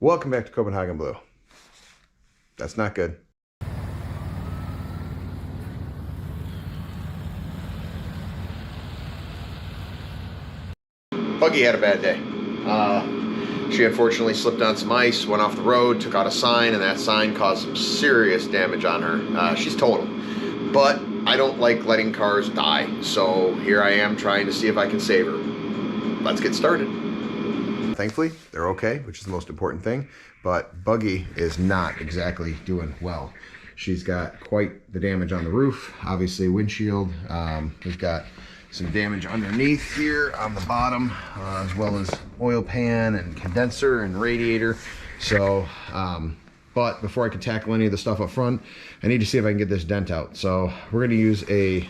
Welcome back to Copenhagen Blue. That's not good. Buggy had a bad day. She unfortunately slipped on some ice, went off the road, took out a sign, and that sign caused some serious damage on her. She's total. But I don't like letting cars die, so here I am trying to see if I can save her. Let's get started. Thankfully, they're okay, which is the most important thing, but Buggy is not exactly doing well. She's got quite the damage on the roof, obviously windshield. We've got some damage underneath here on the bottom, as well as oil pan and condenser and radiator. So, but before I can tackle any of the stuff up front, I need to see if I can get this dent out. So we're going to use a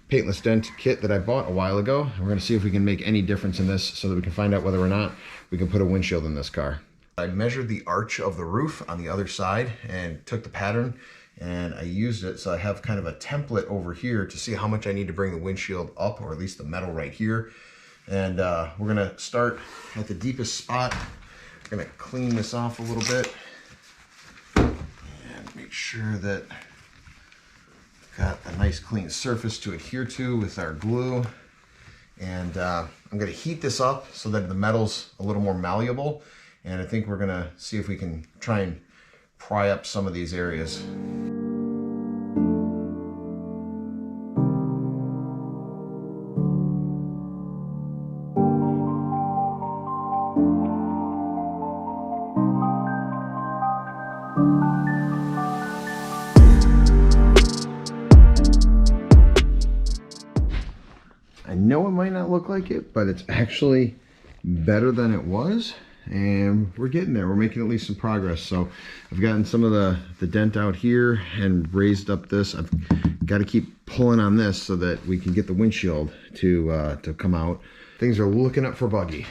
Paintless Dent kit that I bought a while ago. We're going to see if we can make any difference in this so that we can find out whether or not we can put a windshield in this car. I measured the arch of the roof on the other side and took the pattern and I used it, so I have kind of a template over here to see how much I need to bring the windshield up, or at least the metal right here. And we're gonna start at the deepest spot. We're gonna clean this off a little bit and make sure that we've got a nice clean surface to adhere to with our glue. And I'm gonna heat this up so that the metal's a little more malleable. And I think we're gonna see if we can try and pry up some of these areas. I know it might not look like it, but it's actually better than it was. And we're getting there. We're making at least some progress. So I've gotten some of the dent out here and raised up this. I've got to keep pulling on this so that we can get the windshield to come out. Things are looking up for Buggy.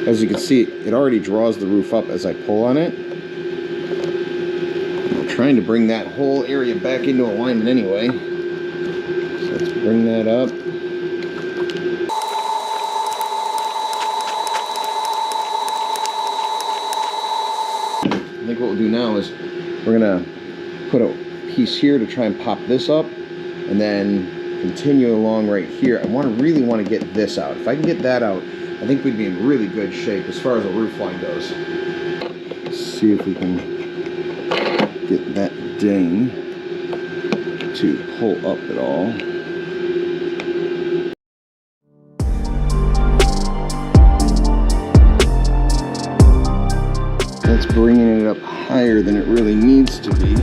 As you can see, it already draws the roof up as I pull on it. I'm trying to bring that whole area back into alignment anyway. So let's bring that up. I think what we'll do now is we're gonna put a piece here to try and pop this up and then continue along right here. I really want to get this out. If I can get that out, I think we'd be in really good shape as far as the roof line goes. Let's see if we can get that ding to pull up at all. That's bringing it up higher than it really needs to be.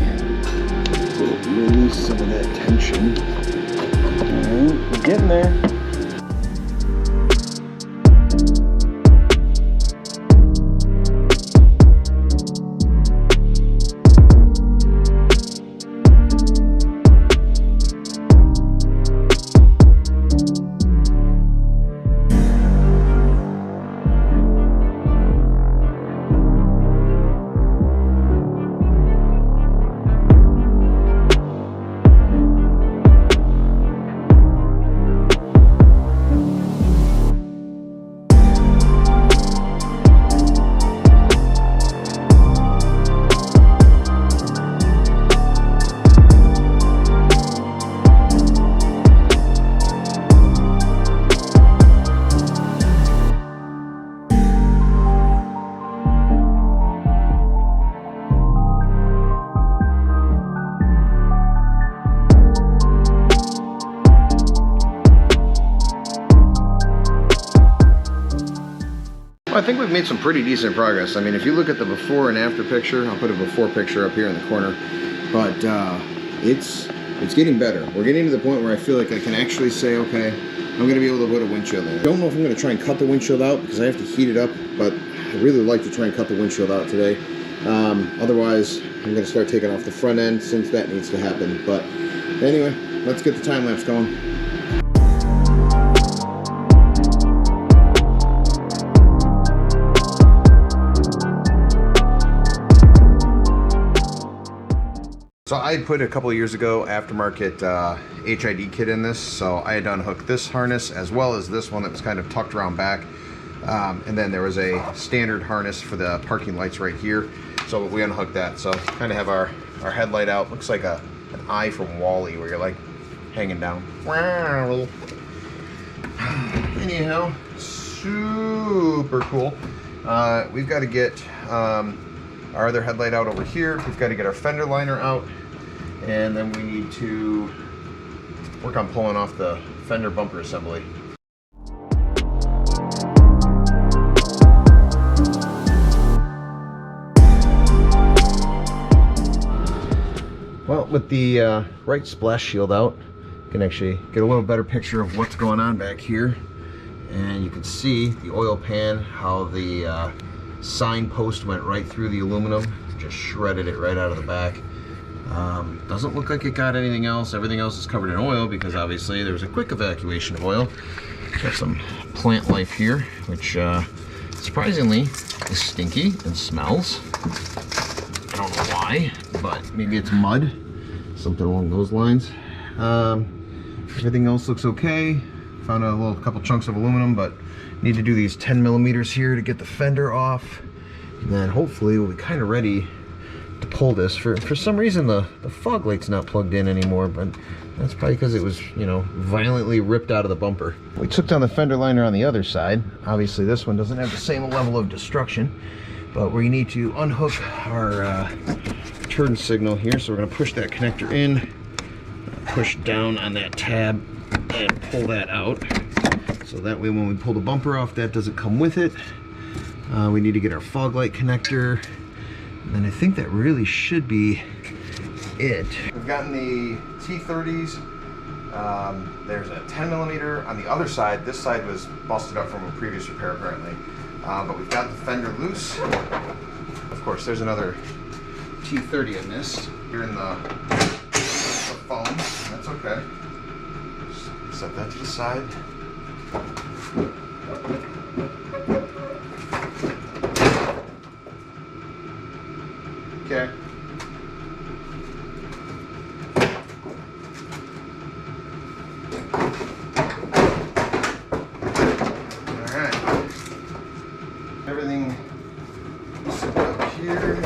So release some of that tension. All right, we're getting there. Well, I think we've made some pretty decent progress. I mean, if you look at the before and after picture, I'll put a before picture up here in the corner, but it's getting better. We're getting to the point where I feel like I can actually say, okay, I'm going to be able to put a windshield in. I don't know if I'm going to try and cut the windshield out because I have to heat it up, but I really like to try and cut the windshield out today. Otherwise, I'm going to start taking off the front end since that needs to happen. But anyway, let's get the time lapse going. So I put a couple of years ago aftermarket HID kit in this, so I had to unhook this harness as well as this one that was kind of tucked around back, and then there was a standard harness for the parking lights right here, so we unhooked that. So kind of have our headlight out. Looks like an eye from Wall-E where you're like hanging down. Anyhow, super cool. We've got to get our other headlight out over here. We've got to get our fender liner out, and then we need to work on pulling off the fender bumper assembly. Well, with the right splash shield out, you can actually get a little better picture of what's going on back here, and you can see the oil pan, how the signpost went right through the aluminum, just shredded it right out of the back. Doesn't look like it got anything else. Everything else is covered in oil because obviously there was a quick evacuation of oil. Got some plant life here, which surprisingly is stinky and smells. I don't know why, but maybe it's mud, something along those lines. Everything else looks okay. Found a couple chunks of aluminum, but need to do these 10 millimeters here to get the fender off, and then hopefully we'll be kind of ready to pull this. For some reason the fog light's not plugged in anymore, but that's probably because it was, you know, violently ripped out of the bumper. We took down the fender liner on the other side. Obviously this one doesn't have the same level of destruction, but we need to unhook our turn signal here. So we're going to push that connector in, push down on that tab, and pull that out. So that way when we pull the bumper off, that doesn't come with it. We need to get our fog light connector, and I think that really should be it. We've gotten the T30s. There's a 10 millimeter on the other side. This side was busted up from a previous repair apparently. But we've got the fender loose. Of course, there's another T30 in this. Here in the foam. That's okay. Just set that to the side. Okay. Alright. Everything set up here.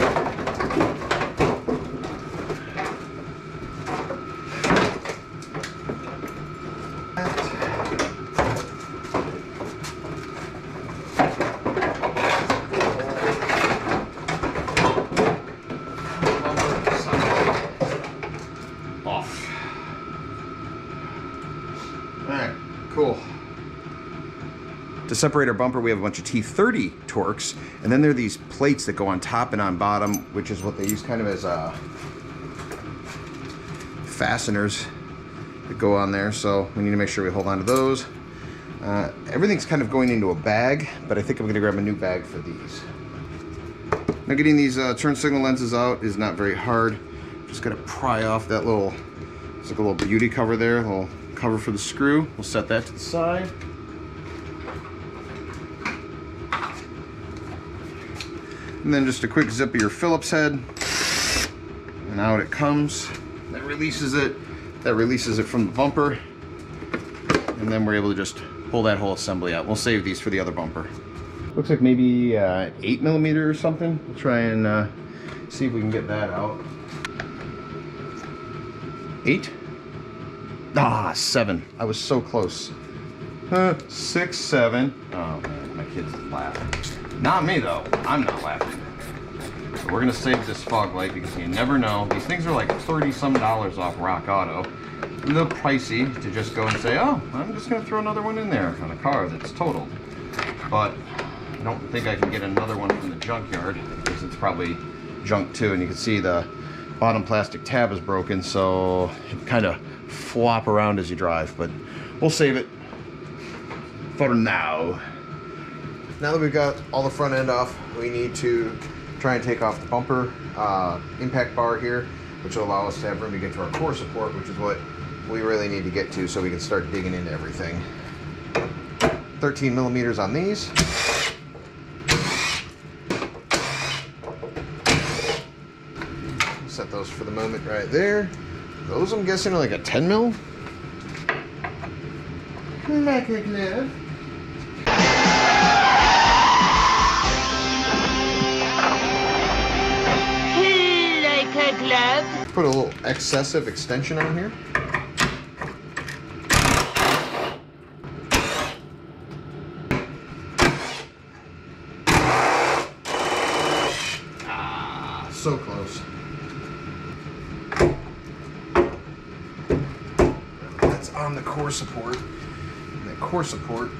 Cool. To separate our bumper, we have a bunch of T30 Torx, and then there are these plates that go on top and on bottom, which is what they use kind of as fasteners that go on there. So we need to make sure we hold on to those. Everything's kind of going into a bag, but I think I'm going to grab a new bag for these. Now getting these turn signal lenses out is not very hard. Just got to pry off that little, it's like a little beauty cover there, a little cover for the screw. We'll set that to the side. And then just a quick zip of your Phillips head, and out it comes. That releases it. That releases it from the bumper, and then we're able to just pull that whole assembly out. We'll save these for the other bumper. Looks like maybe 8 millimeter or something. We'll try and see if we can get that out. 8? Ah, 7. I was so close. 6, 7. Oh man, my kids laughing. Not me though. I'm not laughing. So we're gonna save this fog light because you never know. These things are like $30-some off Rock Auto. A little pricey to just go and say, oh, I'm just gonna throw another one in there on a car that's totaled. But I don't think I can get another one from the junkyard because it's probably junk too. And you can see the bottom plastic tab is broken, so it kind of flop around as you drive. But we'll save it for now. Now that we've got all the front end off, we need to try and take off the bumper impact bar here, which will allow us to have room to get to our core support, which is what we really need to get to so we can start digging into everything. 13 millimeters on these. Set those for the moment right there. Those I'm guessing are like a 10 mil. Like a glove. Like a glove. Put a little excessive extension on here. So close. That's on the core support. And the core support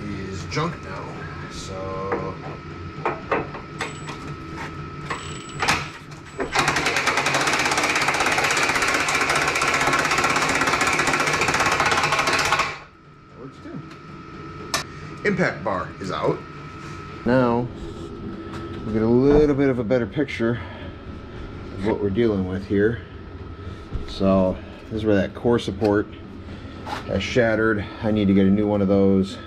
is junk now. So that works too. Impact bar is out. Now we get a little bit of a better picture of what we're dealing with here. So this is where that core support has shattered. I need to get a new one of those.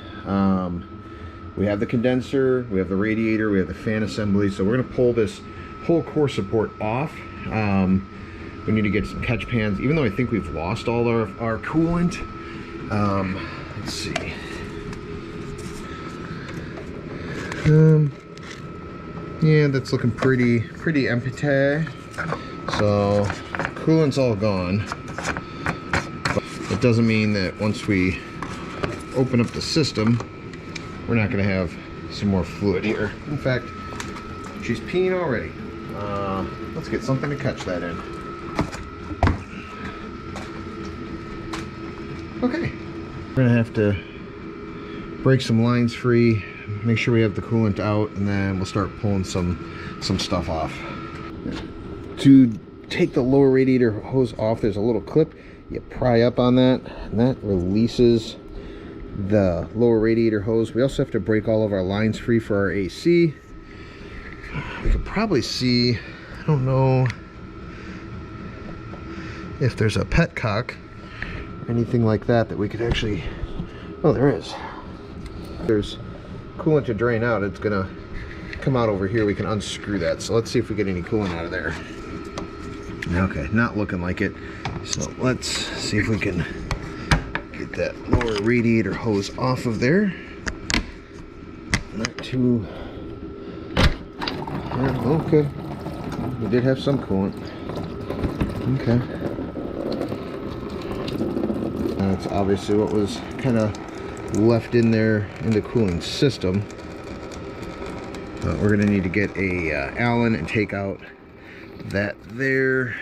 We have the condenser, we have the radiator, we have the fan assembly. So we're going to pull this whole core support off. We need to get some catch pans, even though I think we've lost all our coolant. Let's see. Yeah, that's looking pretty empty. So coolant's all gone. But it doesn't mean that once we open up the system, we're not going to have some more fluid here. In fact, she's peeing already. Let's get something to catch that in. Okay. We're going to have to break some lines free, make sure we have the coolant out, and then we'll start pulling some stuff off. To take the lower radiator hose off, there's a little clip. You pry up on that, and that releases the lower radiator hose. We also have to break all of our lines free for our AC. We could probably see, I don't know if there's a petcock or anything like that that we could actually, oh, there is. There's coolant to drain out. It's gonna come out over here. We can unscrew that. So let's see if we get any coolant out of there. Okay, not looking like it. So let's see if we can get that lower radiator hose off of there. Not too... Yeah, okay. We did have some coolant. Okay. That's obviously what was kind of left in there in the cooling system. We're going to need to get a Allen and take out that there.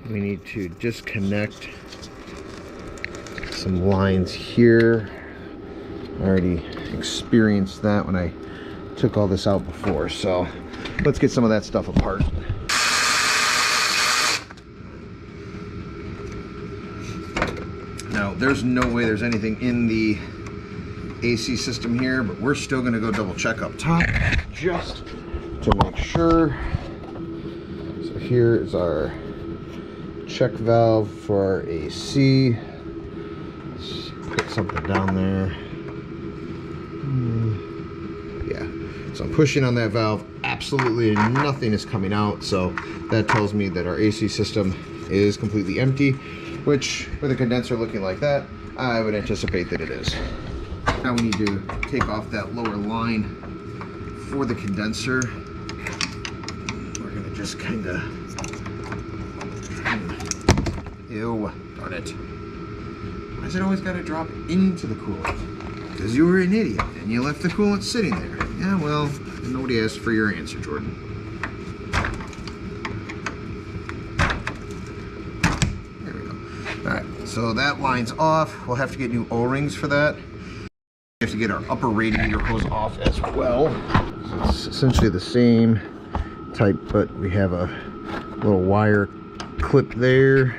We need to disconnect some lines here. I already experienced that when I took all this out before, so let's get some of that stuff apart. Now, there's no way there's anything in the AC system here, but we're still going to go double check up top just to make sure. So here is our check valve for our AC. Let's put something down there. Yeah, so I'm pushing on that valve. Absolutely nothing is coming out, so that tells me that our AC system is completely empty, which with a condenser looking like that, I would anticipate that it is. Now we need to take off that lower line for the condenser. We're gonna just kind of, ew, darn it. Why is it always gotta drop into the coolant? Because you were an idiot and you left the coolant sitting there. Yeah, well, nobody asked for your answer, Jordan. There we go. All right, so that line's off. We'll have to get new O-rings for that. We have to get our upper radiator hose off as well. So it's essentially the same type, but we have a little wire clip there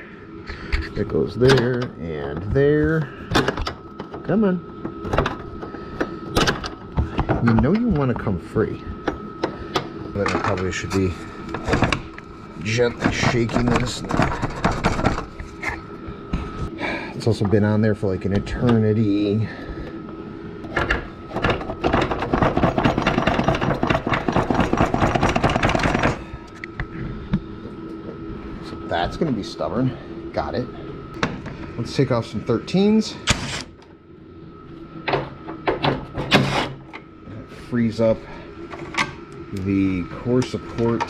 that goes there and there. Come on. You know you want to come free. But I probably should be gently shaking this. It's also been on there for like an eternity. So that's going to be stubborn. Got it. Let's take off some 13s. Frees up the core support,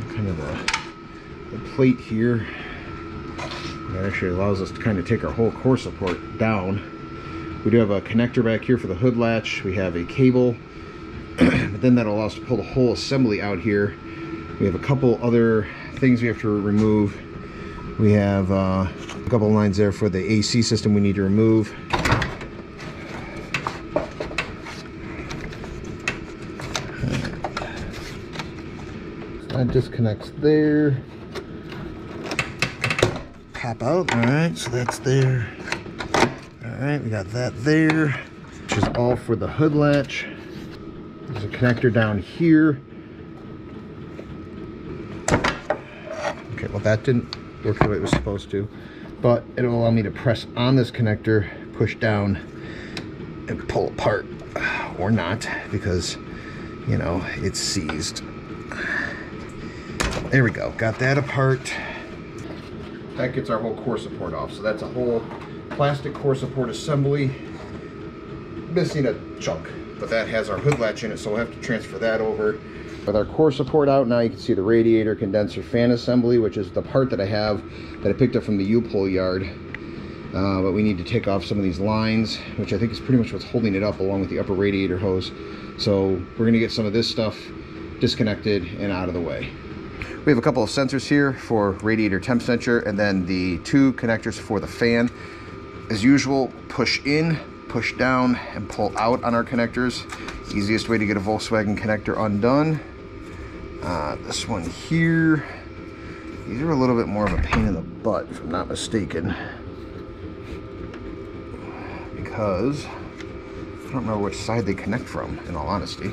kind of the plate here. That actually allows us to kind of take our whole core support down. We do have a connector back here for the hood latch. We have a cable, but then that'll allow us to pull the whole assembly out here. We have a couple other things we have to remove. We have a couple of lines there for the AC system we need to remove. That disconnects there. Pop out. All right, so that's there. All right, we got that there, which is all for the hood latch. There's a connector down here. Okay, well that didn't work the way it was supposed to, but it'll allow me to press on this connector, push down, and pull apart, or not, because, you know, it's seized. There we go, got that apart. That gets our whole core support off. So that's a whole plastic core support assembly. Missing a chunk, but that has our hood latch in it, so we'll have to transfer that over. With our core support out, now you can see the radiator, condenser, fan assembly, which is the part that I have that I picked up from the U-Pull yard. But we need to take off some of these lines, which I think is pretty much what's holding it up, along with the upper radiator hose. So we're gonna get some of this stuff disconnected and out of the way. We have a couple of sensors here for radiator temp sensor, and then the two connectors for the fan. As usual, push in, push down, and pull out on our connectors. Easiest way to get a Volkswagen connector undone. This one here, these are a little bit more of a pain in the butt, if I'm not mistaken, because I don't remember which side they connect from, in all honesty.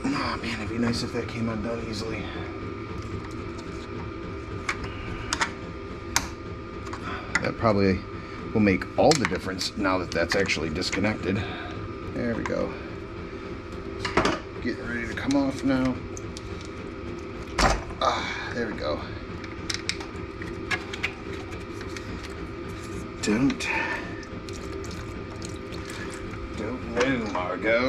Oh man, it'd be nice if that came undone easily. That probably will make all the difference now that that's actually disconnected. There we go. Getting ready to come off now. There we go. Don't know, Margot.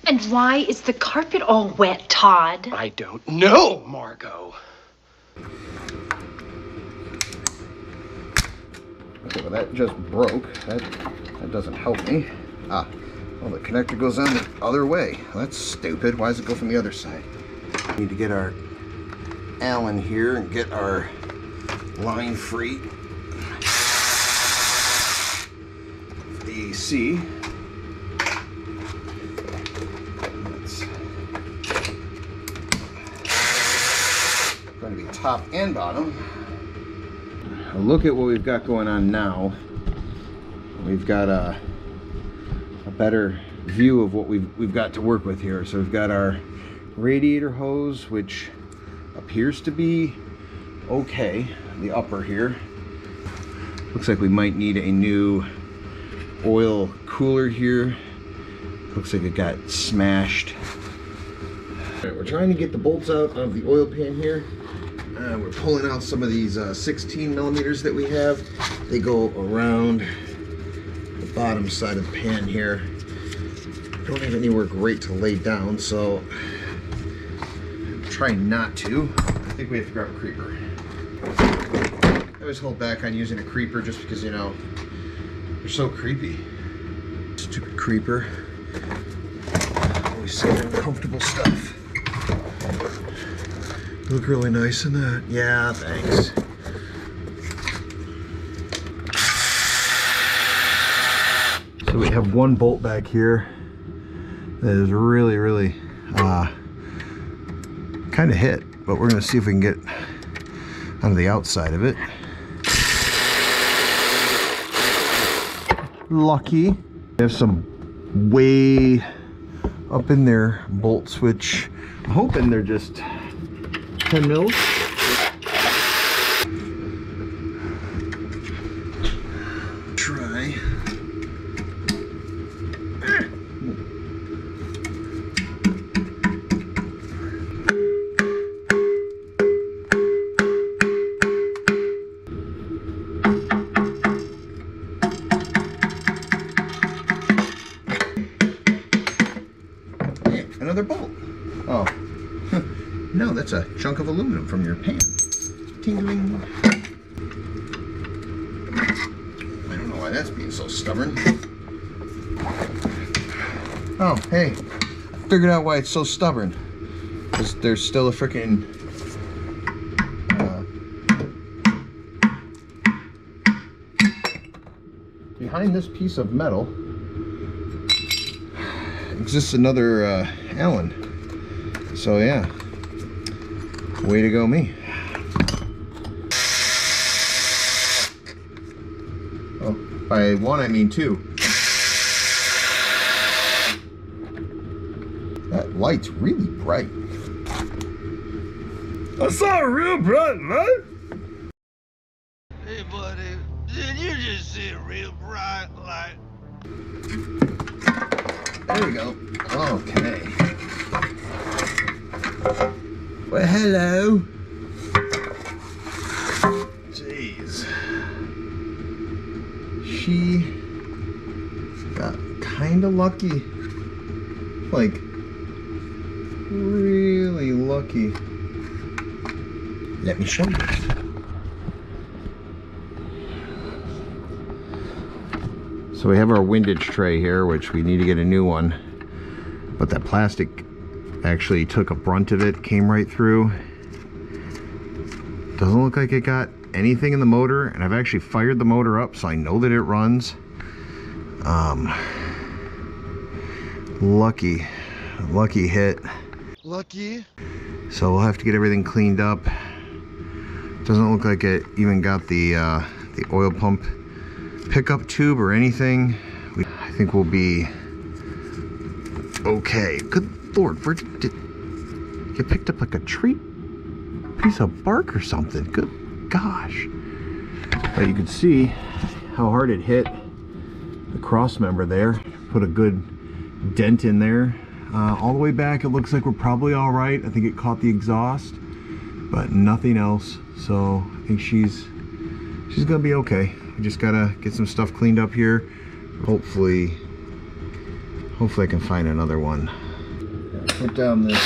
And why is the carpet all wet, Todd? I don't know, Margot. Okay, well that just broke. That doesn't help me. Well the connector goes on the other way. Well, that's stupid. Why does it go from the other side? We need to get our Allen here and get our line free. The AC. Going to be top and bottom. Look at what we've got going on now. We've got a better view of what we've got to work with here. So we've got our radiator hose, which appears to be okay. The upper here. Looks like we might need a new oil cooler here. Looks like it got smashed. All right, we're trying to get the bolts out of the oil pan here. We're pulling out some of these 16 millimeters that we have. They go around the bottom side of the pan here. Don't have anywhere great to lay down, so I'm trying not to. I think we have to grab a creeper. I always hold back on using a creeper just because, you know, they're so creepy. Stupid creeper. Always saying uncomfortable stuff. You look really nice in that. Yeah, thanks. So we have one bolt back here that is really kind of hit, but we're going to see if we can get onto the outside of it. lucky. They have some way up in there bolts, which I'm hoping they're just 10 mils. Try. Another bolt. Oh, no, that's a chunk of aluminum from your pan. Tingling. I don't know why that's being so stubborn. Oh, hey, I figured out why it's so stubborn. Because there's still a freaking behind this piece of metal exists another Allen. So yeah, way to go me. Oh, by one I mean two. That light's really bright. I saw a real bright light. Hey buddy, did you just see a real bright light? There we go. Okay. Well, hello. Jeez. She got kind of lucky. Like, really lucky. Let me show you. So we have our windage tray here, which we need to get a new one. But that plastic actually took a brunt of it, came right through. Doesn't look like it got anything in the motor, and I've actually fired the motor up, so I know that it runs. Lucky hit. Lucky. So we'll have to get everything cleaned up. Doesn't look like it even got the oil pump pickup tube or anything. I think we'll be okay. Good Lord, where did you picked up like a tree piece of bark or something? Good gosh. But you can see how hard it hit the cross member there. Put a good dent in there. All the way back, it looks like we're probably all right. I think it caught the exhaust, but nothing else. So I think she's gonna be okay. We just gotta get some stuff cleaned up here. Hopefully I can find another one. Put down this.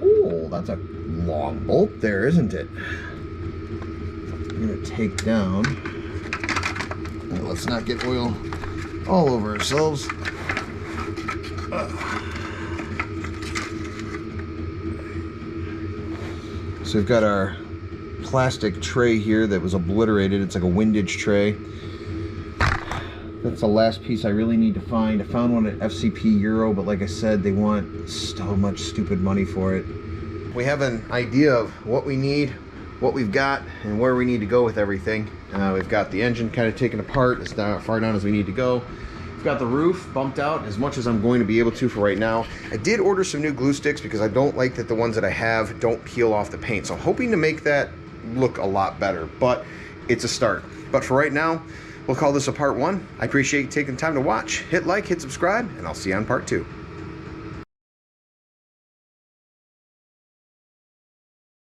Oh, that's a long bolt there, isn't it? I'm gonna take down. Let's not get oil all over ourselves. So we've got our plastic tray here that was obliterated. It's like a windage tray. That's the last piece I really need to find. I found one at FCP Euro, but like I said, they want so much stupid money for it. We have an idea of what we need, what we've got, and where we need to go with everything. We've got the engine kind of taken apart as far down as we need to go. We've got the roof bumped out as much as I'm going to be able to for right now. I did order some new glue sticks because I don't like that the ones that I have don't peel off the paint. So I'm hoping to make that look a lot better, but it's a start. But for right now, we'll call this a part one. I appreciate you taking the time to watch. Hit like, hit subscribe, and I'll see you on part two.